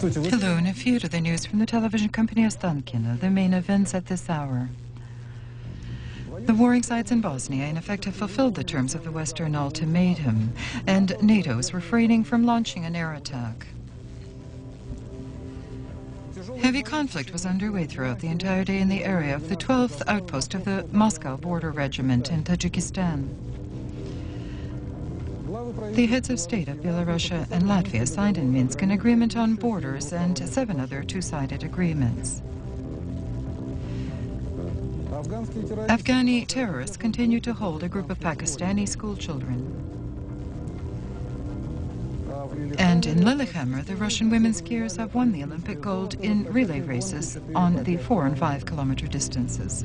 Hello, and a few to the news from the television company Ostankino, the main events at this hour. The warring sides in Bosnia, in effect, have fulfilled the terms of the Western ultimatum, and NATO is refraining from launching an air attack. Heavy conflict was underway throughout the entire day in the area of the 12th outpost of the Moscow Border Regiment in Tajikistan. The heads of state of Belarus and Latvia signed in Minsk an agreement on borders and 7 other two-sided agreements. Afghani terrorists continue to hold a group of Pakistani schoolchildren. And in Lillehammer, the Russian women skiers have won the Olympic gold in relay races on the 4- and 5-kilometer distances.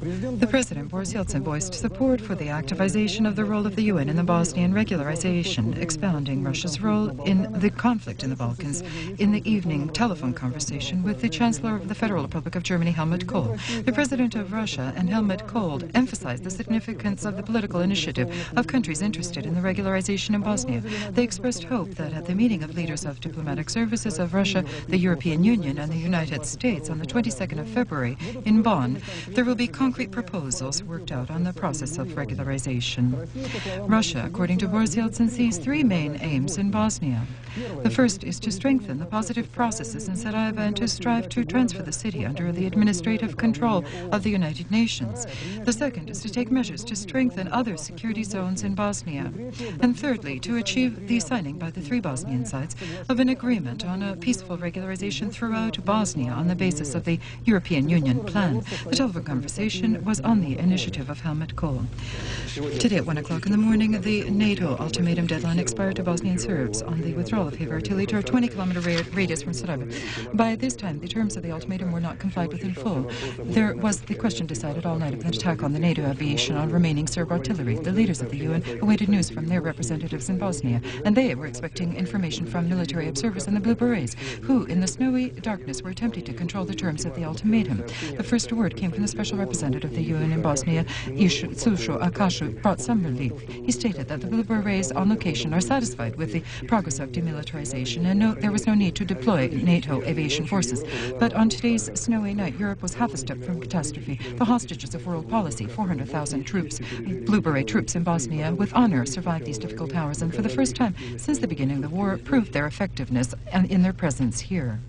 The President, Boris Yeltsin, voiced support for the activization of the role of the UN in the Bosnian regularization, expounding Russia's role in the conflict in the Balkans in the evening telephone conversation with the Chancellor of the Federal Republic of Germany, Helmut Kohl. The President of Russia and Helmut Kohl emphasized the significance of the political initiative of countries interested in the regularization in Bosnia. They expressed hope that at the meeting of leaders of diplomatic services of Russia, the European Union, and the United States on the 22nd of February in Bonn, there will be concrete proposals worked out on the process of regularization. Russia, according to Boris Yeltsin, sees 3 main aims in Bosnia. The first is to strengthen the positive processes in Sarajevo and to strive to transfer the city under the administrative control of the United Nations. The second is to take measures to strengthen other security zones in Bosnia. And thirdly, to achieve the signing by the 3 Bosnian sides of an agreement on a peaceful regularization throughout Bosnia on the basis of the European Union plan. The telephone conversation was on the initiative of Helmut Kohl. Today at 1 o'clock in the morning, the NATO ultimatum deadline expired to Bosnian Serbs on the withdrawal of heavy artillery to a 20-kilometer radius from Sarajevo. By this time, the terms of the ultimatum were not complied with in full. There was the question decided all night of an attack on the NATO aviation on remaining Serb artillery. The leaders of the UN awaited news from their representatives in Bosnia, and they were expecting information from military observers and the Blue Berets, who, in the snowy darkness, were attempting to control the terms of the ultimatum. The first word came from the special representative of the UN in Bosnia, Susho Akashu, brought some relief. He stated that the Blue Berets on location are satisfied with the progress of demilitarization and there was no need to deploy NATO aviation forces. But on today's snowy night, Europe was half a step from catastrophe. The hostages of world policy, 400,000 troops, Blue Beret troops in Bosnia, with honor survived these difficult hours and for the first time since the beginning of the war proved their effectiveness and in their presence here.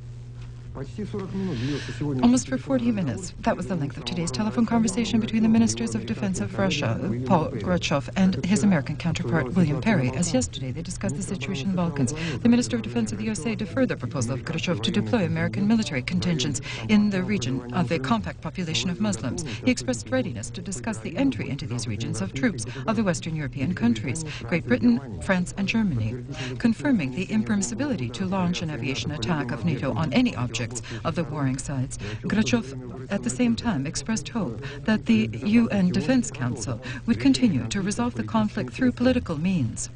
Almost for 40 minutes. That was the length of today's telephone conversation between the ministers of defense of Russia, Paul Gorbachev, and his American counterpart, William Perry, as yesterday they discussed the situation in the Balkans. The Minister of Defense of the USA deferred the proposal of Gorbachev to deploy American military contingents in the region of the compact population of Muslims. He expressed readiness to discuss the entry into these regions of troops of the Western European countries, Great Britain, France, and Germany, confirming the impermissibility to launch an aviation attack of NATO on any object of the warring sides. Gorbachev, at the same time, expressed hope that the UN Defense Council would continue to resolve the conflict through political means.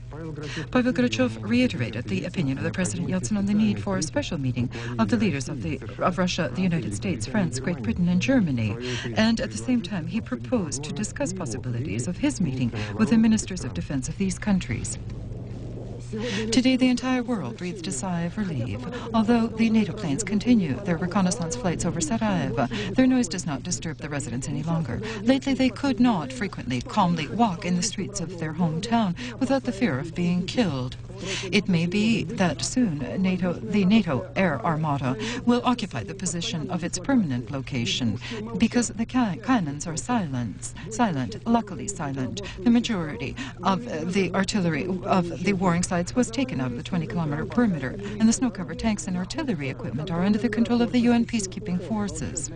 Pavel Gorbachev reiterated the opinion of the President Yeltsin on the need for a special meeting of the leaders of Russia, the United States, France, Great Britain, and Germany. And at the same time, he proposed to discuss possibilities of his meeting with the ministers of defense of these countries. Today, the entire world breathed a sigh of relief. Although the NATO planes continue their reconnaissance flights over Sarajevo, their noise does not disturb the residents any longer. Lately, they could not frequently calmly walk in the streets of their hometown without the fear of being killed. It may be that soon the NATO air armada will occupy the position of its permanent location because the cannons are silent, luckily silent. The majority of the artillery of the warring sides was taken out of the 20-kilometer perimeter, and the snow-covered tanks and artillery equipment are under the control of the UN peacekeeping forces.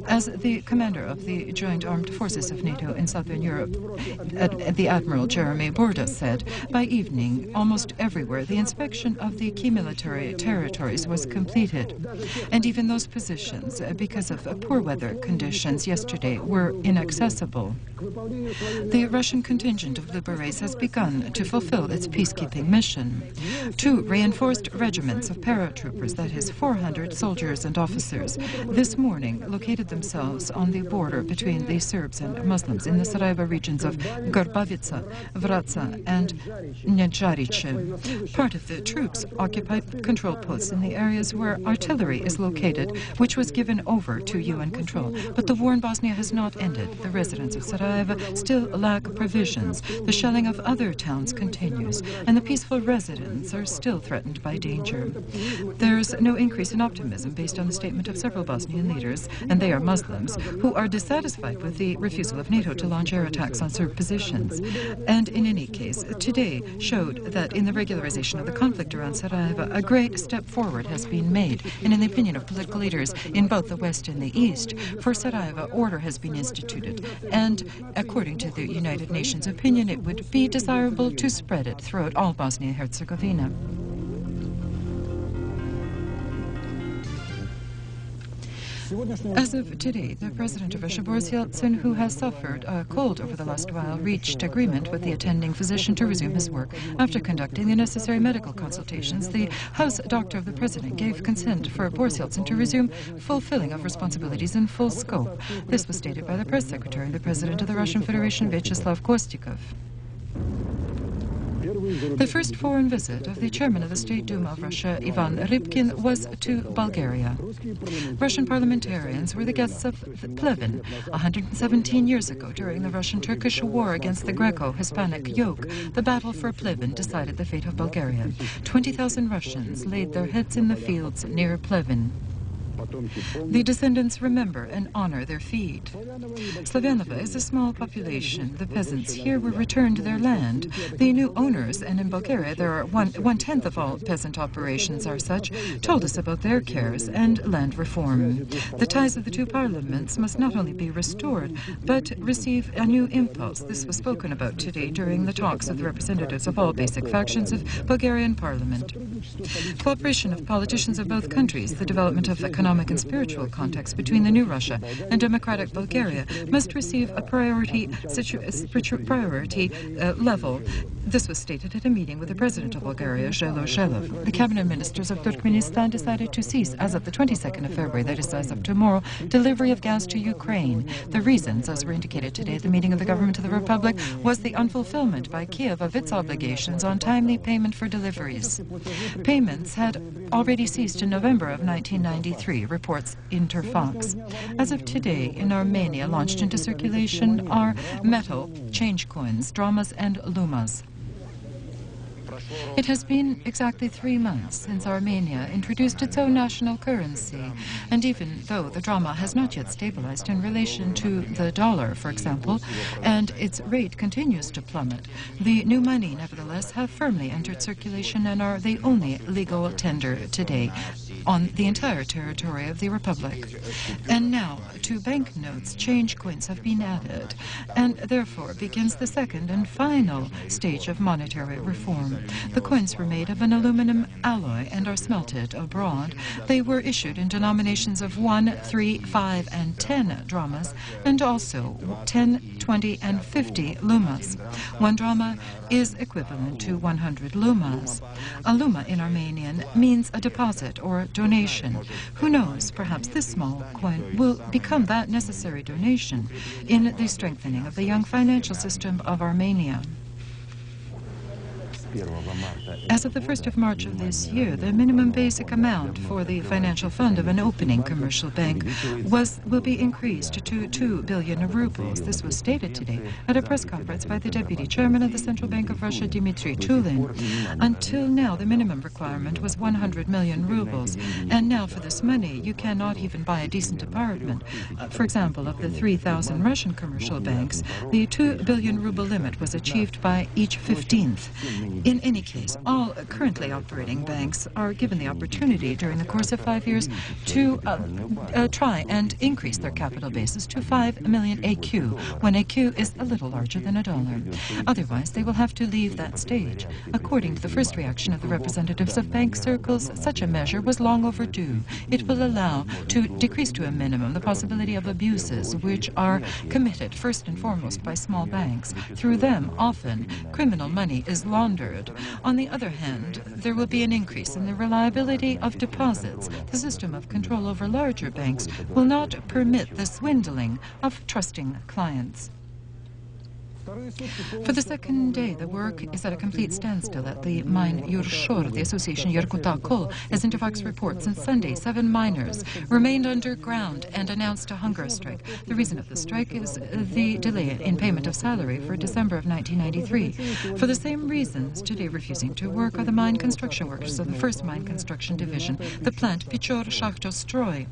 As the commander of the Joint Armed Forces of NATO in Southern Europe, the Admiral Jeremy Borda, said, by evening, almost everywhere, the inspection of the key military territories was completed. And even those positions, because of poor weather conditions yesterday, were inaccessible. The Russian contingent of Blue Berets has begun to fulfill its peacekeeping mission. 2 reinforced regiments of paratroopers, that is 400 soldiers and officers, this morning located themselves on the border between the Serbs and Muslims in the Sarajevo regions of Gorbavica, Vraca, and Njarice. Part of the troops occupied control posts in the areas where artillery is located, which was given over to UN control. But the war in Bosnia has not ended. The residents of Sarajevo still lack provisions. The shelling of other towns continues, and the peaceful residents are still threatened by danger. There's no increase in optimism based on the statement of several Bosnian leaders, and they are Muslims, who are dissatisfied with the refusal of NATO to launch air attacks on Serb positions. And in any case, today showed that in the regularization of the conflict around Sarajevo, a great step forward has been made. And in the opinion of political leaders in both the West and the East, for Sarajevo, order has been instituted. And according to the United Nations opinion, it would be desirable to spread it throughout all Bosnia and Herzegovina. As of today, the President of Russia, Boris Yeltsin, who has suffered a cold over the last while, reached agreement with the attending physician to resume his work. After conducting the necessary medical consultations, the House Doctor of the President gave consent for Boris Yeltsin to resume fulfilling of responsibilities in full scope. This was stated by the press secretary, the President of the Russian Federation, Vyacheslav Kostikov. The first foreign visit of the chairman of the State Duma of Russia, Ivan Rybkin, was to Bulgaria. Russian parliamentarians were the guests of Plevin. 117 years ago, during the Russian-Turkish war against the Greco-Hispanic yoke, the battle for Plevin decided the fate of Bulgaria. 20,000 Russians laid their heads in the fields near Plevin. The descendants remember and honor their feat. Slavyanova is a small population. The peasants here were returned to their land. The new owners, and in Bulgaria there are one-tenth of all peasant operations are such, told us about their cares and land reform. The ties of the two parliaments must not only be restored, but receive a new impulse. This was spoken about today during the talks of the representatives of all basic factions of Bulgarian parliament. Cooperation of politicians of both countries, the development of economic and spiritual contacts between the new Russia and democratic Bulgaria must receive a priority level. This was stated at a meeting with the President of Bulgaria, Zhelo Zhelov. The cabinet ministers of Turkmenistan decided to cease, as of the 22nd of February, that is, as of tomorrow, delivery of gas to Ukraine. The reasons, as were indicated today at the meeting of the government of the Republic, was the unfulfillment by Kiev of its obligations on timely payment for deliveries. Payments had already ceased in November of 1993, reports Interfox. As of today, in Armenia, launched into circulation are metal change coins, dramas, and lumas. It has been exactly 3 months since Armenia introduced its own national currency, and even though the drama has not yet stabilized in relation to the dollar, for example, and its rate continues to plummet, the new money, nevertheless, have firmly entered circulation and are the only legal tender today on the entire territory of the Republic. And now, to banknotes, change coins have been added, and therefore begins the second and final stage of monetary reform. The coins were made of an aluminum alloy and are smelted abroad. They were issued in denominations of 1, 3, 5, and 10 dramas, and also 10, 20, and 50 lumas. 1 drama is equivalent to 100 lumas. A luma in Armenian means a deposit or donation. Who knows, perhaps this small coin will become that necessary donation in the strengthening of the young financial system of Armenia. As of the 1st of March of this year, the minimum basic amount for the financial fund of an opening commercial bank will be increased to 2 billion rubles. This was stated today at a press conference by the Deputy Chairman of the Central Bank of Russia, Dmitry Tulin. Until now, the minimum requirement was 100 million rubles, and now for this money, you cannot even buy a decent apartment. For example, of the 3,000 Russian commercial banks, the 2 billion ruble limit was achieved by each 15th. In any case, all currently operating banks are given the opportunity during the course of 5 years to try and increase their capital bases to 5 million AQ, when AQ is a little larger than a dollar. Otherwise, they will have to leave that stage. According to the first reaction of the representatives of bank circles, such a measure was long overdue. It will allow to decrease to a minimum the possibility of abuses, which are committed first and foremost by small banks. Through them, often, criminal money is laundered. Third, on the other hand, there will be an increase in the reliability of deposits. The system of control over larger banks will not permit the swindling of trusting clients. For the second day, the work is at a complete standstill at the mine Yurshor. The association Yerkuta Kol, as Interfax reports, since Sunday, 7 miners remained underground and announced a hunger strike. The reason of the strike is the delay in payment of salary for December of 1993. For the same reasons, today refusing to work are the mine construction workers of the 1st Mine Construction Division, the plant Pichor Shachto-Stroy.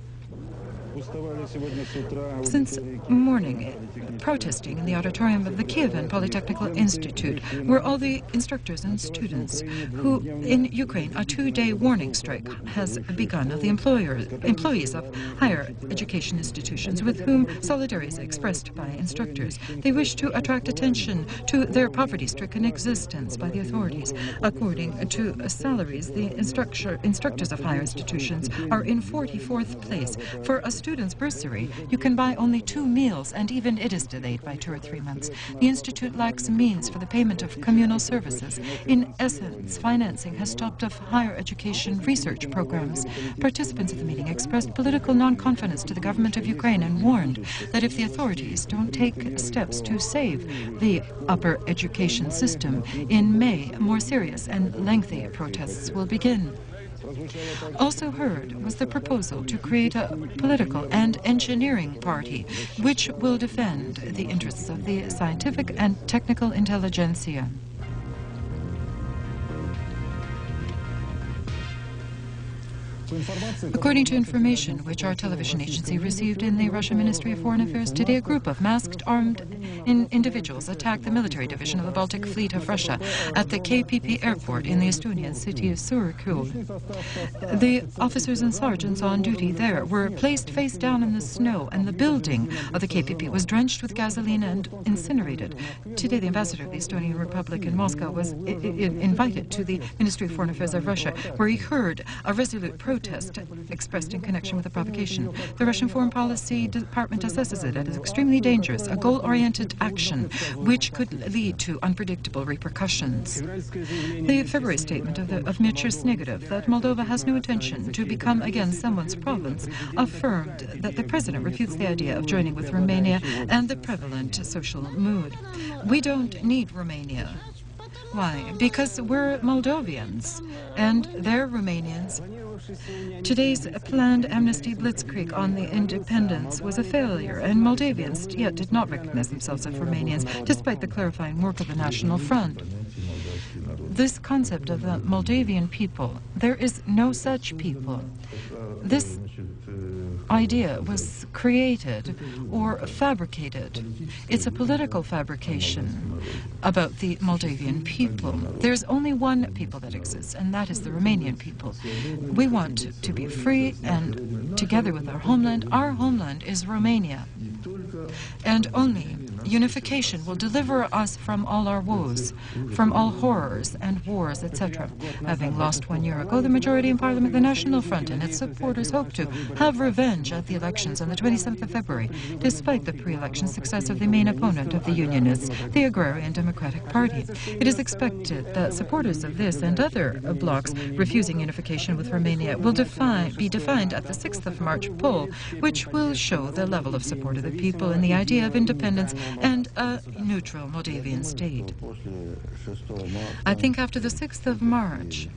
Since morning, protesting in the auditorium of the Kievan Polytechnical Institute were all the instructors and students who, in Ukraine, a 2-day warning strike has begun of the employees of higher education institutions with whom solidarity is expressed by instructors. They wish to attract attention to their poverty-stricken existence by the authorities. According to salaries, the instructors of higher institutions are in 44th place. For a student's bursary, you can buy only 2 meals, and even it is delayed by 2 or 3 months. The institute lacks means for the payment of communal services. In essence, financing has stopped of higher education research programs. Participants of the meeting expressed political non-confidence to the government of Ukraine and warned that if the authorities don't take steps to save the upper education system, in May, more serious and lengthy protests will begin. Also heard was the proposal to create a political and engineering party which will defend the interests of the scientific and technical intelligentsia. According to information which our television agency received in the Russian Ministry of Foreign Affairs today, a group of masked armed individuals attacked the military division of the Baltic Fleet of Russia at the KPP airport in the Estonian city of Surikul. The officers and sergeants on duty there were placed face down in the snow, and the building of the KPP was drenched with gasoline and incinerated. Today, the ambassador of the Estonian Republic in Moscow was invited to the Ministry of Foreign Affairs of Russia, where he heard a resolute protest expressed in connection with the provocation. The Russian Foreign Policy Department assesses it as extremely dangerous, a goal-oriented action which could lead to unpredictable repercussions. The February statement of Dmitry Snegorev that Moldova has no intention to become again someone's province affirmed that the president refutes the idea of joining with Romania and the prevalent social mood. We don't need Romania. Why? Because we're Moldovians, and they're Romanians. Today's planned amnesty blitzkrieg on the independence was a failure, and Moldavians yet did not recognize themselves as Romanians, despite the clarifying work of the National Front. This concept of the Moldavian people, there is no such people. This idea was created or fabricated. It's a political fabrication about the Moldavian people. There's only one people that exists, and that is the Romanian people. We want to be free, and together with our homeland is Romania. And only unification will deliver us from all our woes, from all horrors and wars, etc. Having lost 1 year ago the majority in Parliament, the National Front and its supporters hope to have revenge at the elections on the 27th of February, despite the pre-election success of the main opponent of the Unionists, the Agrarian Democratic Party. It is expected that supporters of this and other blocs refusing unification with Romania will be defined at the 6th of March poll, which will show the level of support of the people in the idea of independence and a neutral Moldavian state. I think after the 6th of March,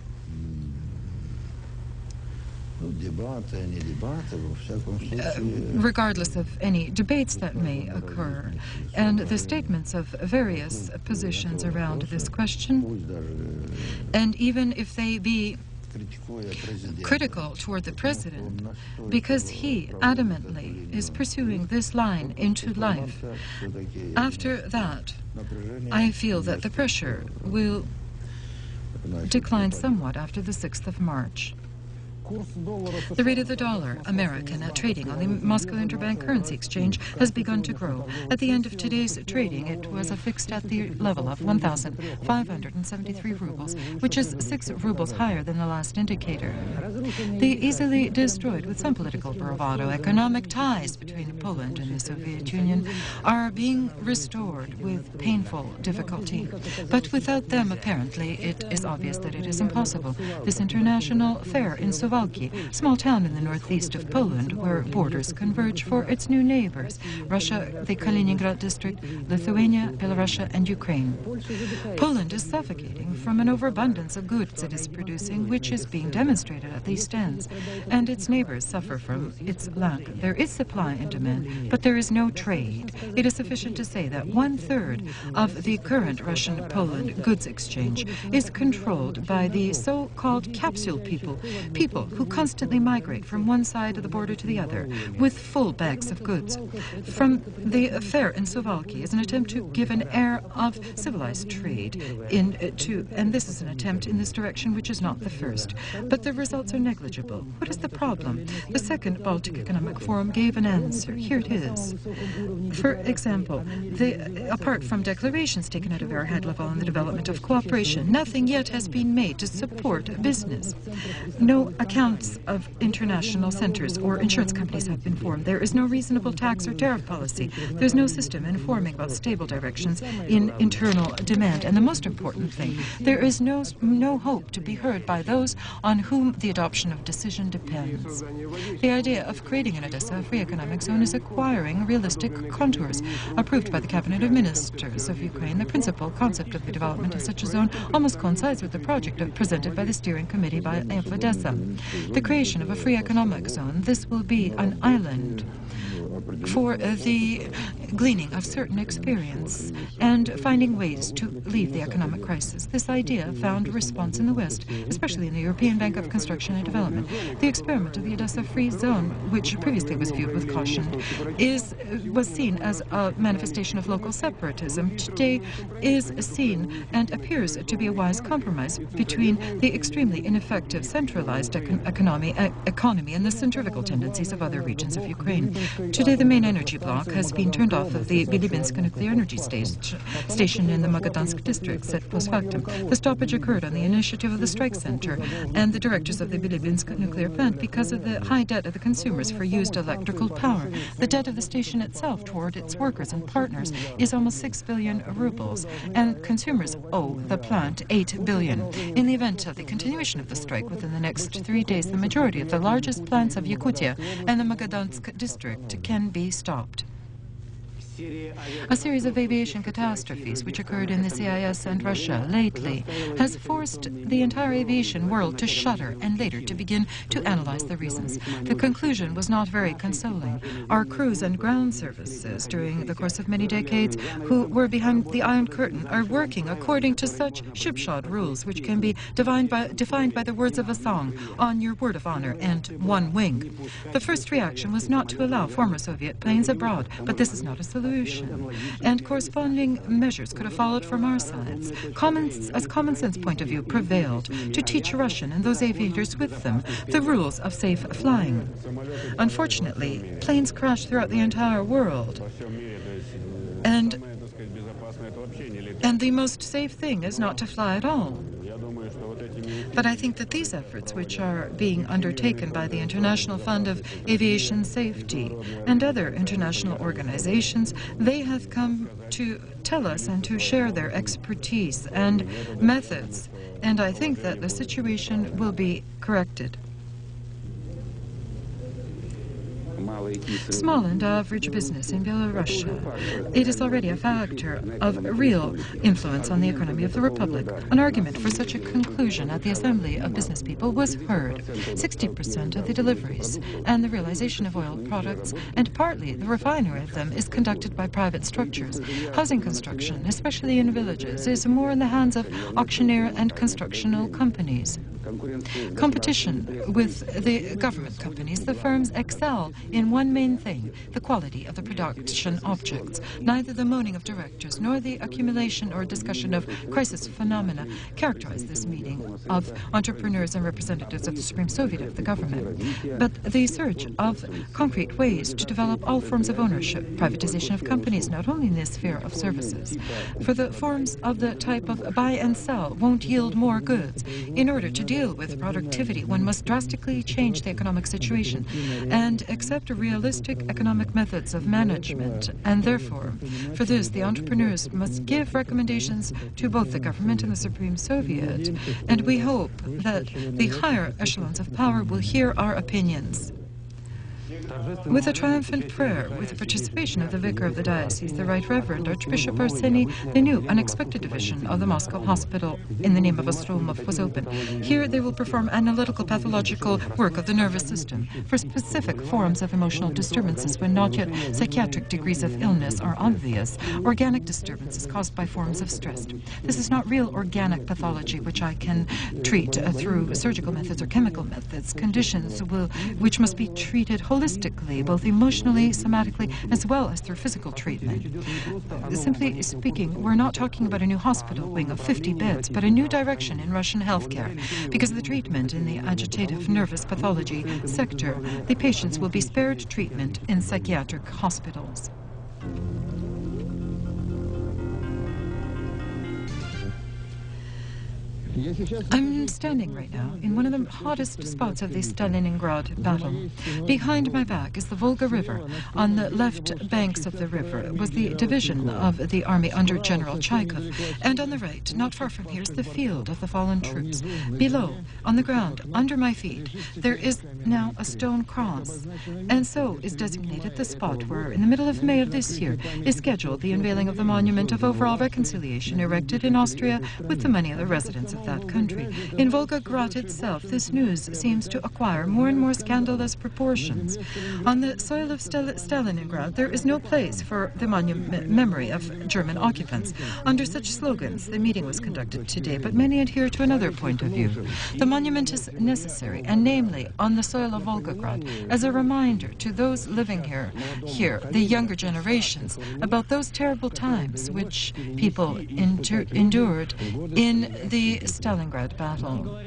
regardless of any debates that may occur, and the statements of various positions around this question, and even if they be critical toward the president, because he adamantly is pursuing this line into life, after that, I feel that the pressure will decline somewhat after the 6th of March. The rate of the dollar, American, at trading on the Moscow Interbank Currency Exchange has begun to grow. At the end of today's trading, it was affixed at the level of 1,573 rubles, which is 6 rubles higher than the last indicator. The easily destroyed with some political bravado economic ties between Poland and the Soviet Union are being restored with painful difficulty. But without them, apparently, it is obvious that it is impossible. This international fair in Suwałki, small town in the northeast of Poland, where borders converge for its new neighbors, Russia, the Kaliningrad district, Lithuania, Belarus, and Ukraine. Poland is suffocating from an overabundance of goods it is producing, which is being demonstrated at these stands, and its neighbors suffer from its lack. There is supply and demand, but there is no trade. It is sufficient to say that 1/3 of the current Russian-Poland goods exchange is controlled by the so-called capsule people who constantly migrate from one side of the border to the other with full bags of goods. From the fair in Suwałki is an attempt to give an air of civilized trade and this is an attempt in this direction which is not the first. But the results are negligible. What is the problem? The second Baltic Economic Forum gave an answer. Here it is. For example, apart from declarations taken at a very high level on the development of cooperation, nothing yet has been made to support business. No accounts of international centers or insurance companies have been formed. There is no reasonable tax or tariff policy. There's no system informing about stable directions in internal demand. And the most important thing, there is no hope to be heard by those on whom the adoption of decision depends. The idea of creating an Odessa free economic zone is acquiring realistic contours. Approved by the Cabinet of Ministers of Ukraine, the principal concept of the development of such a zone almost coincides with the project presented by the steering committee of Odessa. The creation of a free economic zone, this will be an island for the gleaning of certain experience and finding ways to leave the economic crisis. This idea found response in the West, especially in the European Bank of Construction and Development. The experiment of the Odessa Free Zone, which previously was viewed with caution, was seen as a manifestation of local separatism. Today is seen and appears to be a wise compromise between the extremely ineffective centralized economy and the centrifugal tendencies of other regions of Ukraine. Today, the main energy block has been turned off of the Bilibinsk nuclear energy station in the Magadansk district, set post factum. The stoppage occurred on the initiative of the strike center and the directors of the Bilibinsk nuclear plant because of the high debt of the consumers for used electrical power. The debt of the station itself toward its workers and partners is almost 6 billion rubles, and consumers owe the plant 8 billion. In the event of the continuation of the strike within the next 3 days, the majority of the largest plants of Yakutia and the Magadansk district can be stopped. A series of aviation catastrophes which occurred in the CIS and Russia lately has forced the entire aviation world to shudder and later to begin to analyze the reasons. The conclusion was not very consoling. Our crews and ground services during the course of many decades who were behind the Iron Curtain are working according to such shipshod rules which can be defined by the words of a song, on your word of honor and one wing. The first reaction was not to allow former Soviet planes abroad, but this is not a solution. And corresponding measures could have followed from our sides. Common sense point of view prevailed to teach Russian and those aviators with them the rules of safe flying. Unfortunately, planes crash throughout the entire world. And the most safe thing is not to fly at all. But I think that these efforts, which are being undertaken by the International Fund of Aviation Safety and other international organizations, they have come to tell us and to share their expertise and methods. And I think that the situation will be corrected. Small and average business in Belarus. It is already a factor of real influence on the economy of the Republic. An argument for such a conclusion at the Assembly of Business People was heard. 60% of the deliveries and the realization of oil products, and partly the refinery of them, is conducted by private structures. Housing construction, especially in villages, is more in the hands of auctioneer and constructional companies. Competition with the government companies, the firms excel in one main thing, the quality of the production objects. Neither the moaning of directors nor the accumulation or discussion of crisis phenomena characterize this meeting of entrepreneurs and representatives of the Supreme Soviet of the government, but the search of concrete ways to develop all forms of ownership, privatization of companies, not only in the sphere of services. For the forms of the type of buy and sell won't yield more goods. In order to deal with productivity, one must drastically change the economic situation and accept realistic economic methods of management. And therefore, for this, the entrepreneurs must give recommendations to both the government and the Supreme Soviet. And we hope that the higher echelons of power will hear our opinions. With a triumphant prayer, with the participation of the vicar of the diocese, the Right Reverend Archbishop Arseny, the new unexpected division of the Moscow hospital in the name of Ostromov was opened. Here they will perform analytical pathological work of the nervous system for specific forms of emotional disturbances when not yet psychiatric degrees of illness are obvious, organic disturbances caused by forms of stress. This is not real organic pathology which I can treat through surgical methods or chemical methods. Conditions which must be treated holistically, both emotionally, somatically, as well as through physical treatment. Simply speaking, we're not talking about a new hospital wing of 50 beds, but a new direction in Russian healthcare. Because of the treatment in the agitative nervous pathology sector, the patients will be spared treatment in psychiatric hospitals. I'm standing right now in one of the hottest spots of the Stalingrad battle. Behind my back is the Volga River. On the left banks of the river was the division of the army under General Chaikov. And on the right, not far from here, is the field of the fallen troops. Below, on the ground, under my feet, there is now a stone cross. And so is designated the spot where, in the middle of May of this year, is scheduled the unveiling of the monument of overall reconciliation erected in Austria with the money of the residents of that country. In Volgograd itself, this news seems to acquire more and more scandalous proportions. On the soil of Stalingrad, there is no place for the memory of German occupants. Under such slogans, the meeting was conducted today, but many adhere to another point of view. The monument is necessary, and namely, on the soil of Volgograd, as a reminder to those living here, the younger generations, about those terrible times which people endured in the Stalingrad battle.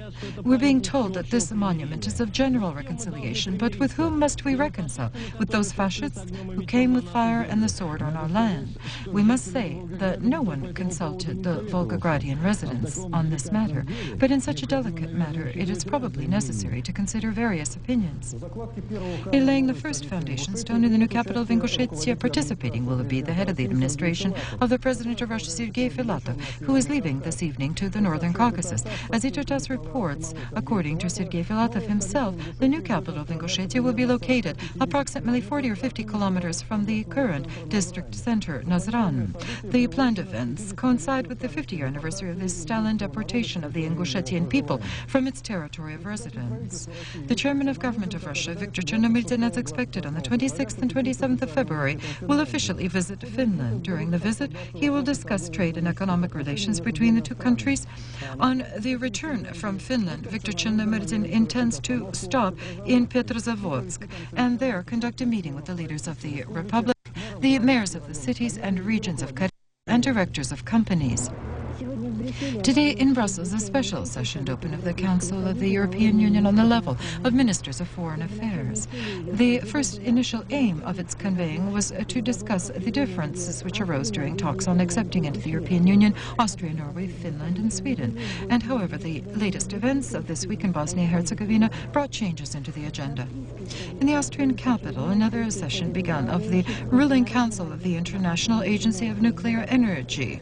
We're being told that this monument is of general reconciliation, but with whom must we reconcile? With those fascists who came with fire and the sword on our land? We must say that no one consulted the Volgogradian residents on this matter, but in such a delicate matter, it is probably necessary to consider various opinions. In laying the first foundation stone in the new capital of Ingushetia, participating will be the head of the administration of the President of Russia, Sergei Filatov, who is leaving this evening to the Northern Caucasus. As Itatas reports, according to Sergei Filatov himself, the new capital of Ingushetia will be located approximately 40 or 50 kilometers from the current district center, Nazran. The planned events coincide with the 50-year anniversary of the Stalin deportation of the Ingushetian people from its territory of residence. The chairman of government of Russia, Viktor Chernomyrdin, as expected on the 26th and 27th of February, will officially visit Finland. During the visit, he will discuss trade and economic relations between the two countries. On the return from Finland, Viktor Chernomyrdin intends to stop in Petrozavodsk and there conduct a meeting with the leaders of the Republic, the mayors of the cities and regions of Karelia, and directors of companies. Today in Brussels, a special session opened of the Council of the European Union on the level of Ministers of Foreign Affairs. The first initial aim of its convening was to discuss the differences which arose during talks on accepting into the European Union Austria, Norway, Finland, and Sweden. And however, the latest events of this week in Bosnia-Herzegovina brought changes into the agenda. In the Austrian capital, another session began of the ruling council of the International Agency of Nuclear Energy.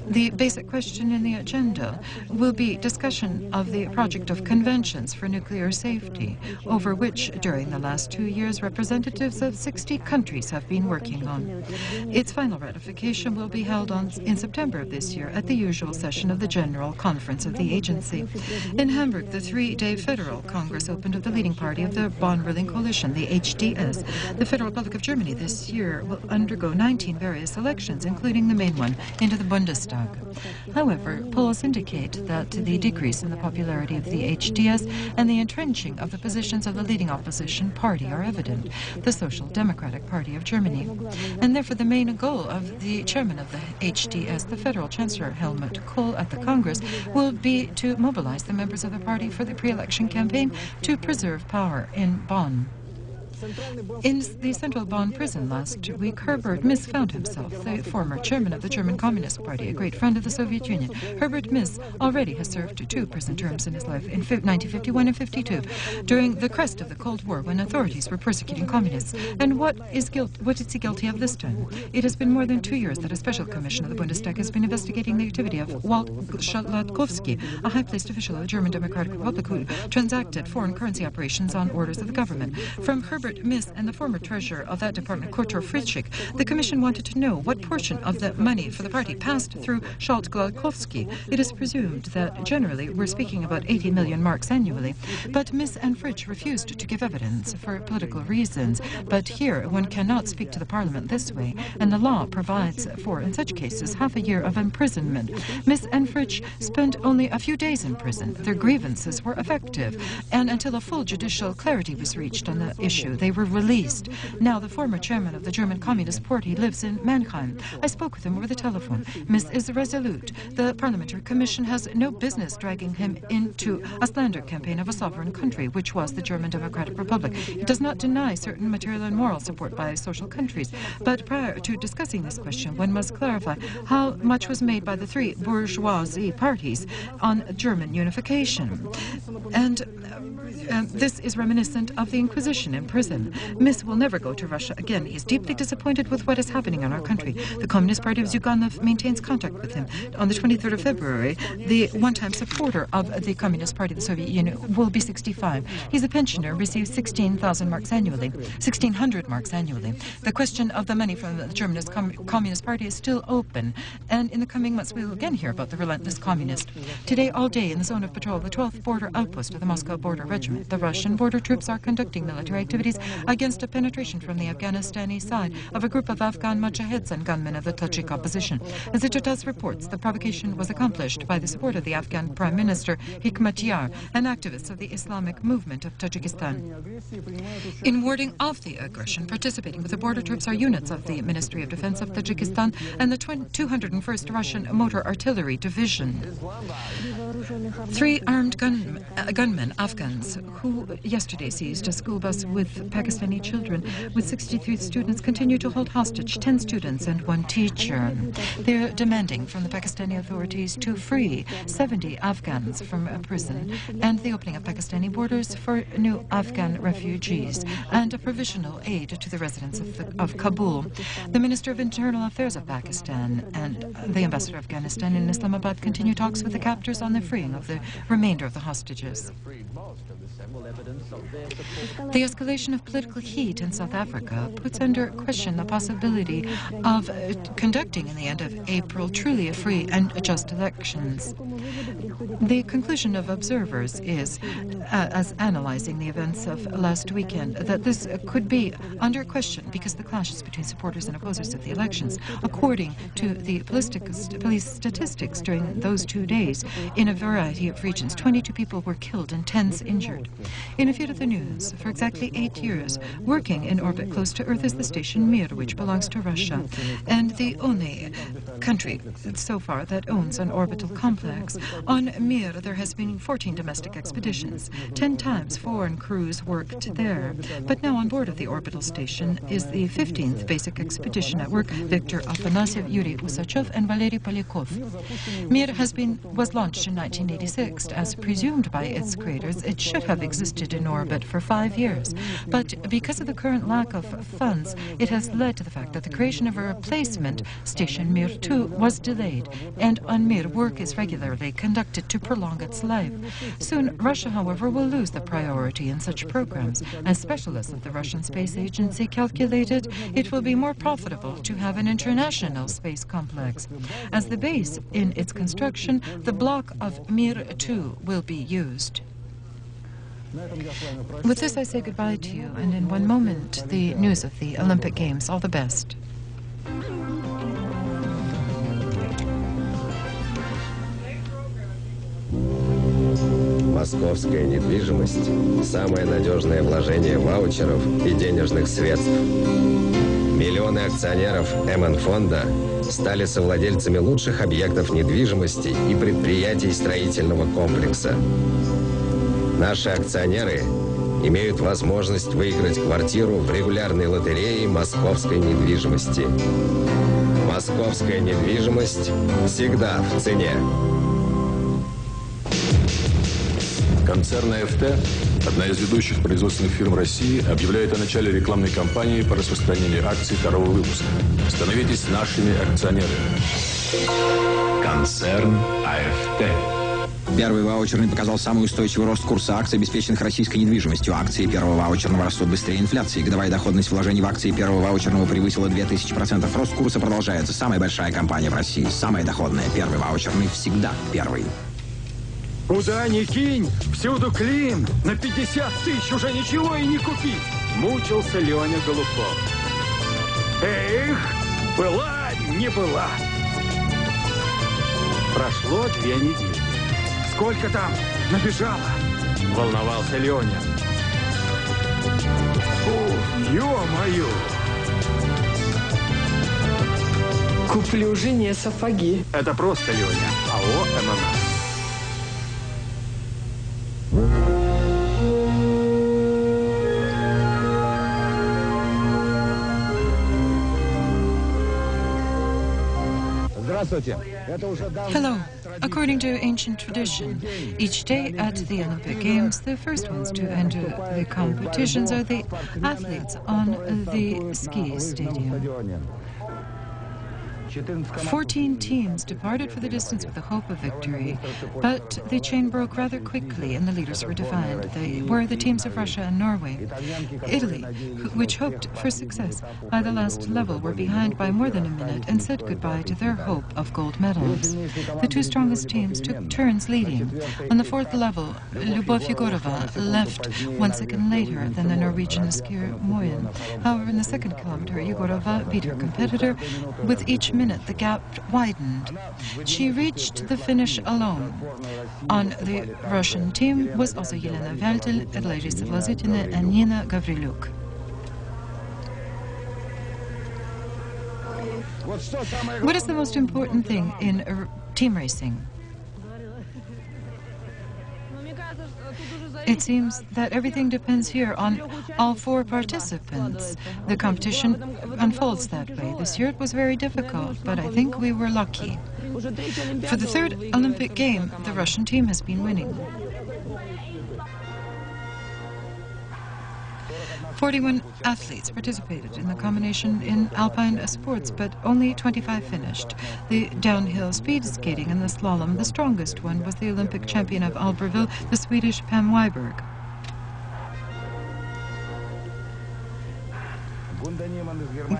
The basic question in the agenda will be discussion of the project of conventions for nuclear safety, over which during the last 2 years representatives of 60 countries have been working on. Its final ratification will be held in September of this year at the usual session of the General Conference of the agency. In Hamburg, the 3-day Federal Congress opened of the leading party of the Bonn ruling coalition, the HDS. The Federal Republic of Germany this year will undergo 19 various elections, including the main one, into the Bundestag. However, polls indicate that the decrease in the popularity of the HDS and the entrenching of the positions of the leading opposition party are evident, the Social Democratic Party of Germany. And therefore the main goal of the chairman of the HDS, the Federal Chancellor Helmut Kohl, at the Congress will be to mobilize the members of the party for the pre-election campaign to preserve power in Bonn. In the Central Bonn prison last week, Herbert Miss found himself, the former chairman of the German Communist Party, a great friend of the Soviet Union. Herbert Miss already has served 2 prison terms in his life, in 1951 and 52, during the crest of the Cold War, when authorities were persecuting communists. And what is he guilty of this time? It has been more than 2 years that a special commission of the Bundestag has been investigating the activity of Walt Schlatkovsky, a high-placed official of the German Democratic Republic who transacted foreign currency operations on orders of the government. From Herbert Miss and the former treasurer of that department, Kurtor Fritzschick, the commission wanted to know what portion of the money for the party passed through Schlatkovsky. It is presumed that generally we're speaking about 80 million marks annually, but Miss and Fritsch refused to give evidence for political reasons. But here one cannot speak to the parliament this way, and the law provides for, in such cases, half a year of imprisonment. Miss and Fritsch spent only a few days in prison. Their grievances were effective, and until a full judicial clarity was reached on the issue, they were released. Now the former chairman of the German Communist Party lives in Mannheim. I spoke with him over the telephone. Miss is resolute. The Parliamentary Commission has no business dragging him into a slander campaign of a sovereign country, which was the German Democratic Republic. It does not deny certain material and moral support by social countries. But prior to discussing this question, one must clarify how much was made by the 3 bourgeoisie parties on German unification. And this is reminiscent of the Inquisition in prison. Miss will never go to Russia again. He is deeply disappointed with what is happening in our country. The Communist Party of Zyuganov maintains contact with him. On the 23rd of February, the one-time supporter of the Communist Party of the Soviet Union will be 65. He's a pensioner, receives 16,000 marks annually, 1,600 marks annually. The question of the money from the German Communist Party is still open, and in the coming months we will again hear about the relentless communist. Today, all day, in the zone of patrol, the 12th Border Outpost of the Moscow Border Regiment, the Russian border troops are conducting military activities against a penetration from the Afghanistani side of a group of Afghan mujahids and gunmen of the Tajik opposition. As the Tatas reports, the provocation was accomplished by the support of the Afghan Prime Minister Hikmatyar and activists of the Islamic movement of Tajikistan. In warding off the aggression, participating with the border troops are units of the Ministry of Defense of Tajikistan and the 201st Russian Motor Artillery Division. 3 armed gunmen, Afghans, who yesterday seized a school bus with Pakistani children with 63 students, continue to hold hostage 10 students and 1 teacher. They're demanding from the Pakistani authorities to free 70 Afghans from prison and the opening of Pakistani borders for new Afghan refugees and a provisional aid to the residents of Kabul. The Minister of Internal Affairs of Pakistan and the Ambassador of Afghanistan in Islamabad continue talks with the captors on the freeing of the remainder of the hostages. The escalation of political heat in South Africa puts under question the possibility of conducting, in the end of April, truly free and just elections. The conclusion of observers is, as analyzing the events of last weekend, that this could be under question because the clashes between supporters and opposers of the elections. According to the police statistics during those 2 days, in a variety of regions, 22 people were killed and tens injured. In a few of the news, for exactly 8 years, working in orbit close to Earth is the station Mir, which belongs to Russia, and the only country so far that owns an orbital complex. On Mir, there has been 14 domestic expeditions. 10 times foreign crews worked there. But now on board of the orbital station is the 15th basic expedition at work, Viktor Afanasyev, Yuri Usachev, and Valery Polyakov. Mir was launched in 1986. As presumed by its creators, it should have existed in orbit for 5 years. But because of the current lack of funds, it has led to the fact that the creation of a replacement station, Mir 2, was delayed. And on Mir, work is regularly conducted to prolong its life. Soon, Russia, however, will lose the priority in such programs. As specialists of the Russian Space Agency calculated, it will be more profitable to have an international space complex. As the base in its construction, the block of Mir 2 will be used. With this, I say goodbye to you, and in one moment, the news of the Olympic Games. All the best. Московская недвижимость – самое надежное вложение ваучеров и денежных средств. Миллионы акционеров МН-фонда стали совладельцами лучших объектов недвижимости и предприятий строительного комплекса. Наши акционеры имеют возможность выиграть квартиру в регулярной лотерее московской недвижимости. Московская недвижимость всегда в цене. Концерн АФТ, одна из ведущих производственных фирм России, объявляет о начале рекламной кампании по распространению акций второго выпуска. Становитесь нашими акционерами. Концерн АФТ. Первый ваучерный показал самый устойчивый рост курса акций, обеспеченных российской недвижимостью. Акции первого ваучерного растут быстрее инфляции. Годовая доходность вложений в акции первого ваучерного превысила 2000%. Рост курса продолжается. Самая большая компания в России, самая доходная. Первый ваучерный всегда первый. Куда ни кинь, всюду клин. На 50 тысяч уже ничего и не купить. Мучился Леня Голубков. Эх, была, не была. Прошло 2 недели. Сколько там набежало? Волновался Леня. О, ё-моё! Куплю жене сапоги. Это просто Леня. АО ММС. Hello. According to ancient tradition, each day at the Olympic Games, the first ones to enter the competitions are the athletes on the ski stadium. 14 teams departed for the distance with the hope of victory, but the chain broke rather quickly and the leaders were defined. They were the teams of Russia and Norway. Italy, which hoped for success by the last level, were behind by more than a minute and said goodbye to their hope of gold medals. The 2 strongest teams took turns leading. On the 4th level, Lyubov Yegorova left 1 second later than the Norwegian skier Moyen. However, in the 2nd kilometer, Yegorova beat her competitor. With each minute, the gap widened. She reached the finish alone. On the Russian team was also Yelena Veltel, Larisa Vlasitina, and Nina Gavriluk. What is the most important thing in team racing? It seems that everything depends here on all 4 participants. The competition unfolds that way. This year it was very difficult, but I think we were lucky. For the 3rd Olympic game, the Russian team has been winning. 41 athletes participated in the combination in alpine sports, but only 25 finished. The downhill speed skating and the slalom, the strongest one was the Olympic champion of Albertville, the Swedish Pam Weiberg.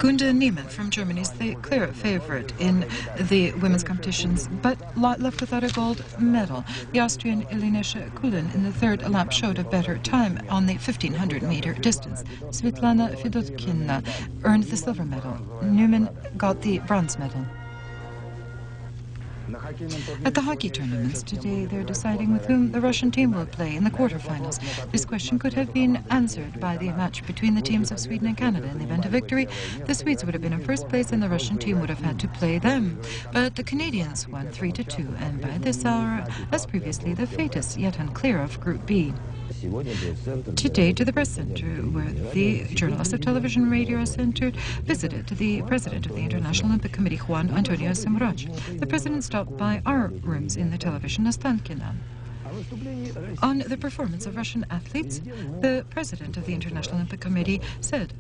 Gunda Niemann from Germany is the clear favorite in the women's competitions, but left without a gold medal. The Austrian Ilinesha Kulin in the 3rd lap showed a better time on the 1,500-meter distance. Svetlana Fedotkina earned the silver medal. Newman got the bronze medal. At the hockey tournaments today, they're deciding with whom the Russian team will play in the quarterfinals. This question could have been answered by the match between the teams of Sweden and Canada. In the event of victory, the Swedes would have been in first place and the Russian team would have had to play them. But the Canadians won 3-2, and by this hour, as previously, the fate is yet unclear of Group B. Today, to the press center, where the journalists of television and radio center visited the president of the International Olympic Committee, Juan Antonio Samaranch. The president stopped by our rooms in the television Ostankino. On the performance of Russian athletes, the president of the International Olympic Committee said,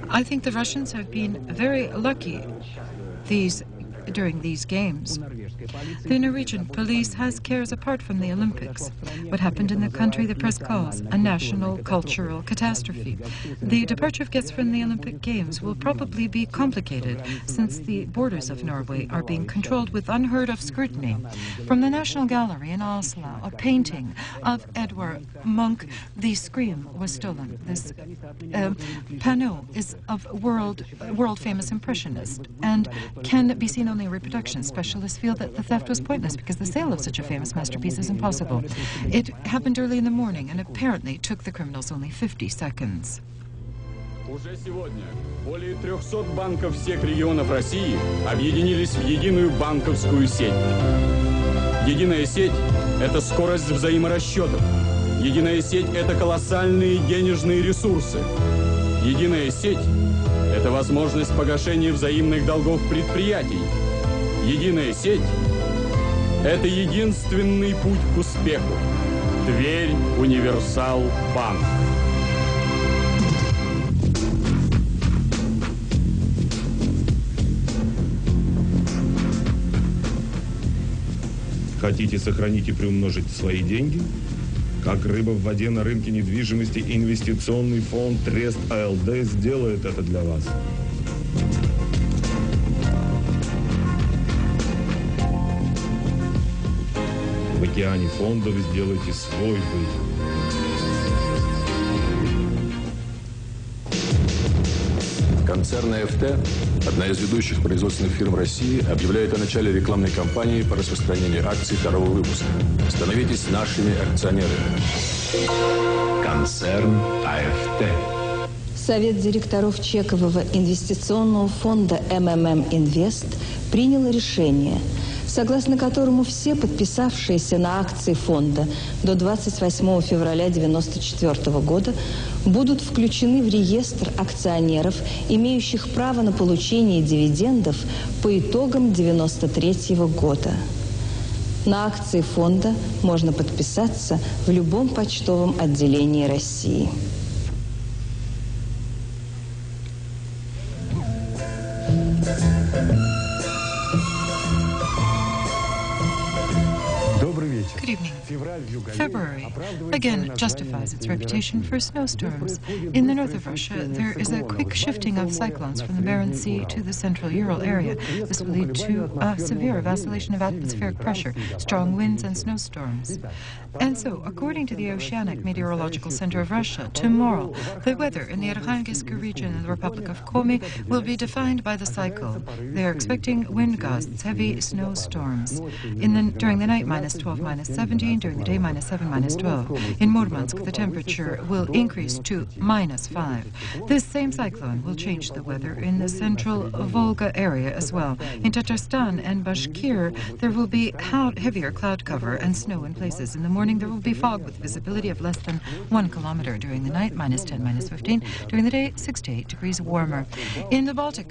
"I think the Russians have been very lucky during these games. The Norwegian police has cares apart from the Olympics. What happened in the country the press calls a national cultural catastrophe. The departure of guests from the Olympic Games will probably be complicated since the borders of Norway are being controlled with unheard of scrutiny. From the National Gallery in Oslo, a painting of Edvard Munch, The Scream, was stolen. This panel is of world-famous impressionist and can be seen only in reproduction. Specialists feel that the theft was pointless because the sale of such a famous masterpiece is impossible. It happened early in the morning and apparently took the criminals only 50 seconds." Уже сегодня более 300 банков всех регионов России объединились в единую банковскую сеть. Единая сеть – это скорость взаиморасчетов, Единая сеть – это колоссальные денежные ресурсы. Единая сеть – это возможность погашения взаимных долгов предприятий. Единая сеть – это единственный путь к успеху. Тверь, Универсал, Банк. Хотите сохранить и приумножить свои деньги? Как рыба в воде на рынке недвижимости, инвестиционный фонд Трест АЛД сделает это для вас. В океане фондов сделайте свой выбор. Концерн АФТ, одна из ведущих производственных фирм России, объявляет о начале рекламной кампании по распространению акций второго выпуска. Становитесь нашими акционерами. Концерн АФТ. Совет директоров чекового инвестиционного фонда МММ Инвест принял решение, согласно которому все подписавшиеся на акции фонда до 28 февраля 1994 года будут включены в реестр акционеров, имеющих право на получение дивидендов по итогам 1993 года. На акции фонда можно подписаться в любом почтовом отделении России. Good evening. February again justifies its reputation for snowstorms. In the north of Russia, there is a quick shifting of cyclones from the Barents Sea to the central Ural area. This will lead to a severe vacillation of atmospheric pressure, strong winds and snowstorms. And so, according to the Oceanic Meteorological Center of Russia, tomorrow, the weather in the Arkhangelsk region of the Republic of Komi will be defined by the cyclone. They are expecting wind gusts, heavy snowstorms. During the night, -12, -17, during the day, -7, -12. In Murmansk, the temperature will increase to -5. This same cyclone will change the weather in the central Volga area as well. In Tatarstan and Bashkir, there will be heavier cloud cover and snow in places. In the morning, there will be fog with visibility of less than 1 kilometer. During the night, -10, -15. During the day, 6 to 8 degrees warmer. In the Baltic